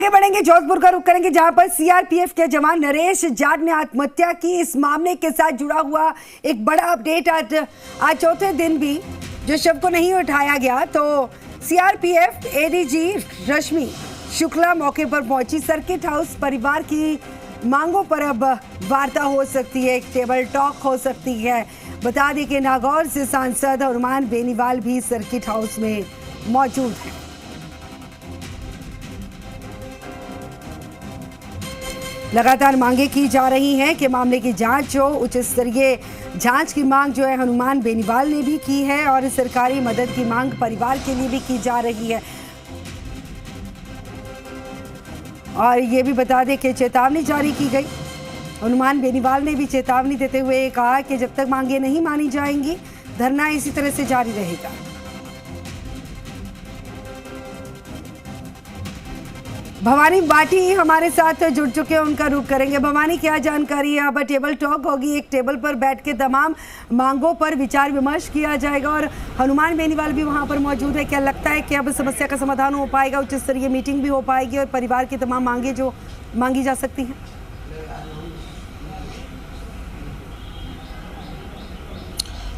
आगे बढ़ेंगे, जोधपुर का रुख करेंगे जहां पर सीआरपीएफ के जवान नरेश जाट ने आत्महत्या की। इस मामले के साथ जुड़ा हुआ एक बड़ा अपडेट आज चौथे दिन भी जो शव को नहीं उठाया गया तो सीआरपीएफ एडीजी रश्मि शुक्ला मौके पर पहुंची। सर्किट हाउस परिवार की मांगों पर अब वार्ता हो सकती है, एक टेबल टॉक हो सकती है। बता दें कि नागौर से सांसद हनुमान बेनीवाल भी सर्किट हाउस में मौजूद हैं। लगातार मांगे की जा रही हैं कि मामले की जांच हो। उच्च स्तरीय जांच की मांग जो है हनुमान बेनीवाल ने भी की है और सरकारी मदद की मांग परिवार के लिए भी की जा रही है। और ये भी बता दें कि चेतावनी जारी की गई। हनुमान बेनीवाल ने भी चेतावनी देते हुए कहा कि जब तक मांगे नहीं मानी जाएंगी धरना इसी तरह से जारी रहेगा। भवानी बाटी हमारे साथ जुड़ चुके हैं, उनका रुख करेंगे। भवानी, क्या जानकारी है? अब टेबल टॉक होगी, एक टेबल पर बैठ के तमाम मांगों पर विचार विमर्श किया जाएगा और हनुमान बेनीवाल भी वहां पर मौजूद है। क्या लगता है कि अब समस्या का समाधान हो पाएगा, उच्च स्तरीय मीटिंग भी हो पाएगी और परिवार की तमाम मांगे जो मांगी जा सकती हैं?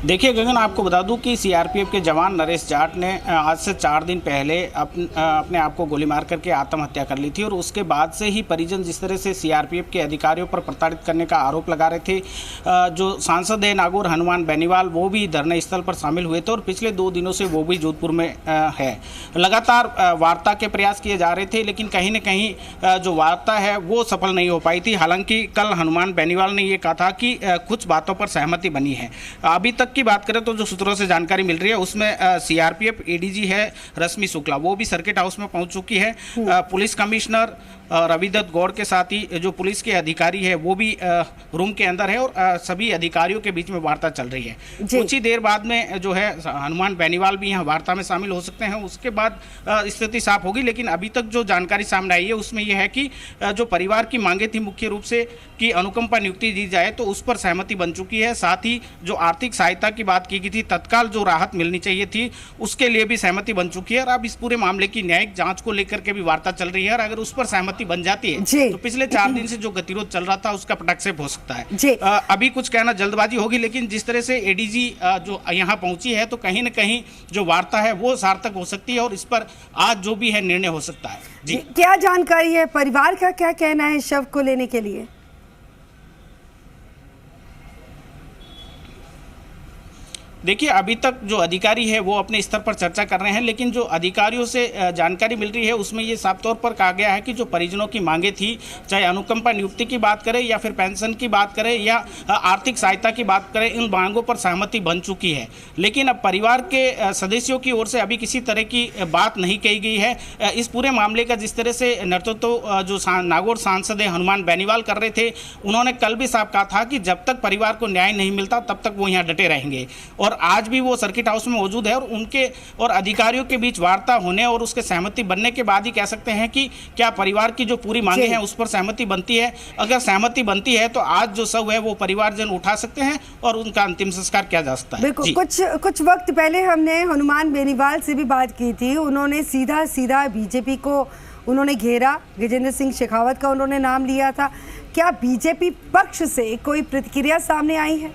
देखिए गगन, आपको बता दूं कि सीआरपीएफ के जवान नरेश जाट ने आज से 4 दिन पहले अपने आप को गोली मार करके आत्महत्या कर ली थी और उसके बाद से ही परिजन जिस तरह से सीआरपीएफ के अधिकारियों पर प्रताड़ित करने का आरोप लगा रहे थे। जो सांसद है नागौर हनुमान बेनीवाल वो भी धरने स्थल पर शामिल हुए थे और पिछले 2 दिनों से वो भी जोधपुर में है। लगातार वार्ता के प्रयास किए जा रहे थे लेकिन कहीं न कहीं जो वार्ता है वो सफल नहीं हो पाई थी। हालांकि कल हनुमान बेनीवाल ने ये कहा था कि कुछ बातों पर सहमति बनी है। अभी तक की बात करें तो जो सूत्रों से जानकारी मिल रही है उसमें सीआरपीएफ एडीजी है रश्मि शुक्ला, वो भी सर्किट हाउस में पहुंच चुकी है। पुलिस कमिश्नर रविदत्त गौड़ के साथ ही जो पुलिस के अधिकारी है वो भी रूम के अंदर है और सभी अधिकारियों के बीच में वार्ता चल रही है। कुछ ही देर बाद में जो है हनुमान बेनीवाल भी यहाँ वार्ता में शामिल हो सकते हैं, उसके बाद स्थिति साफ होगी। लेकिन अभी तक जो जानकारी सामने आई है उसमें यह है कि जो परिवार की मांगे थी मुख्य रूप से कि अनुकंपा नियुक्ति दी जाए तो उस पर सहमति बन चुकी है। साथ ही जो आर्थिक सहायता की बात की गई थी, तत्काल जो राहत मिलनी चाहिए थी उसके लिए भी सहमति बन चुकी है। और अब इस पूरे मामले की न्यायिक जांच को लेकर के भी वार्ता चल रही है और अगर उस पर सहमति बन जाती है तो पिछले 4 दिन से जो गतिरोध चल रहा था उसका पटाक्षेप हो सकता है। अभी कुछ कहना जल्दबाजी होगी लेकिन जिस तरह से एडीजी जो यहाँ पहुंची है तो कहीं न कहीं जो वार्ता है वो सार्थक हो सकती है और इस पर आज जो भी है निर्णय हो सकता है। जी, क्या जानकारी है? परिवार का क्या कहना है शव को लेने के लिए? देखिए, अभी तक जो अधिकारी है वो अपने स्तर पर चर्चा कर रहे हैं लेकिन जो अधिकारियों से जानकारी मिल रही है उसमें ये साफ तौर पर कहा गया है कि जो परिजनों की मांगे थी, चाहे अनुकंपा नियुक्ति की बात करें या फिर पेंशन की बात करें या आर्थिक सहायता की बात करें, इन मांगों पर सहमति बन चुकी है। लेकिन अब परिवार के सदस्यों की ओर से अभी किसी तरह की बात नहीं कही गई है। इस पूरे मामले का जिस तरह से नेतृत्व जो नागौर सांसद है हनुमान बेनीवाल कर रहे थे, उन्होंने कल भी साफ कहा था कि जब तक परिवार को न्याय नहीं मिलता तब तक वो यहाँ डटे रहेंगे। और आज भी वो सर्किट हाउस में मौजूद है और उनके और अधिकारियों के बीच वार्ता होने और उसके सहमति बनने के बाद ही कह सकते हैं कि क्या परिवार की जो पूरी मांगे हैं उस पर सहमति बनती है। अगर सहमति बनती है तो आज जो शव है वो परिवारजन उठा सकते हैं और उनका अंतिम संस्कार किया जा सकता है। बिल्कुल, कुछ वक्त पहले हमने हनुमान बेनीवाल से भी बात की थी। उन्होंने सीधा बीजेपी को उन्होंने घेरा, गजेंद्र सिंह शेखावत का उन्होंने नाम लिया था। क्या बीजेपी पक्ष से कोई प्रतिक्रिया सामने आई है?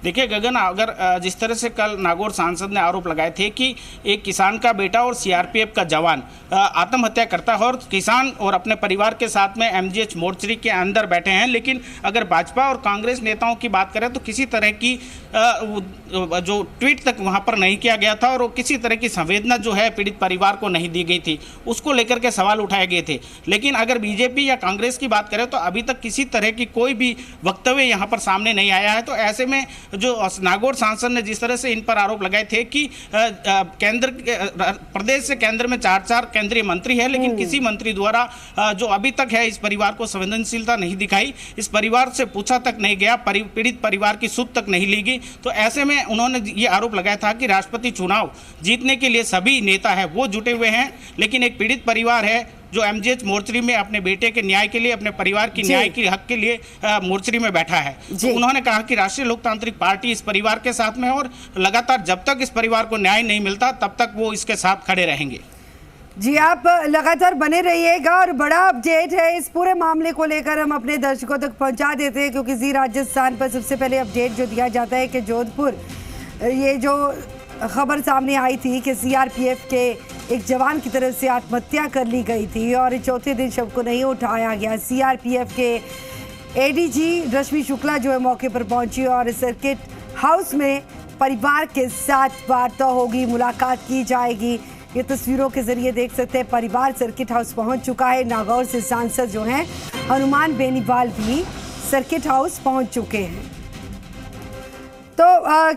देखिए गगन, अगर जिस तरह से कल नागौर सांसद ने आरोप लगाए थे कि एक किसान का बेटा और सीआरपीएफ का जवान आत्महत्या करता है और किसान और अपने परिवार के साथ में एमजीएच मोर्चरी के अंदर बैठे हैं, लेकिन अगर भाजपा और कांग्रेस नेताओं की बात करें तो किसी तरह की जो ट्वीट तक वहां पर नहीं किया गया था और किसी तरह की संवेदना जो है पीड़ित परिवार को नहीं दी गई थी, उसको लेकर के सवाल उठाए गए थे। लेकिन अगर बीजेपी या कांग्रेस की बात करें तो अभी तक किसी तरह की कोई भी वक्तव्य यहाँ पर सामने नहीं आया है। तो ऐसे में जो नागौर सांसद ने जिस तरह से इन पर आरोप लगाए थे कि केंद्र प्रदेश से केंद्र में 4 केंद्रीय मंत्री है लेकिन किसी मंत्री द्वारा जो अभी तक है इस परिवार को संवेदनशीलता नहीं दिखाई, इस परिवार से पूछा तक नहीं गया, पीड़ित परिवार की सुध तक नहीं ली गई। तो ऐसे में उन्होंने ये आरोप लगाया था कि राष्ट्रपति चुनाव जीतने के लिए सभी नेता है वो जुटे हुए हैं लेकिन एक पीड़ित परिवार है जो एमजीएच मोर्चरी में अपने बेटे के न्याय के लिए, अपने परिवार की न्याय के हक के लिए मोर्चरी में बैठा है। तो उन्होंने कहा कि राष्ट्रीय लोकतांत्रिक पार्टी इस परिवार के साथ में है और लगातार जब तक इस परिवार को न्याय नहीं मिलता तब तक वो इसके साथ खड़े रहेंगे। जी, आप लगातार बने रहिएगा और बड़ा अपडेट है इस पूरे मामले को लेकर हम अपने दर्शकों तक पहुंचा देते हैं, क्योंकि जी राजस्थान पर सबसे पहले अपडेट जो दिया जाता है कि जोधपुर, ये जो खबर सामने आई थी कि सीआरपीएफ के एक जवान की तरफ से आत्महत्या कर ली गई थी और चौथे दिन शव को नहीं उठाया गया। सीआरपीएफ के एडीजी रश्मि शुक्ला जो है मौके पर पहुंची और सर्किट हाउस में परिवार के साथ वार्ता होगी, मुलाकात की जाएगी। ये तस्वीरों के जरिए देख सकते हैं परिवार सर्किट हाउस पहुंच चुका है। नागौर से सांसद जो हैं हनुमान बेनीवाल भी सर्किट हाउस पहुंच चुके हैं। तो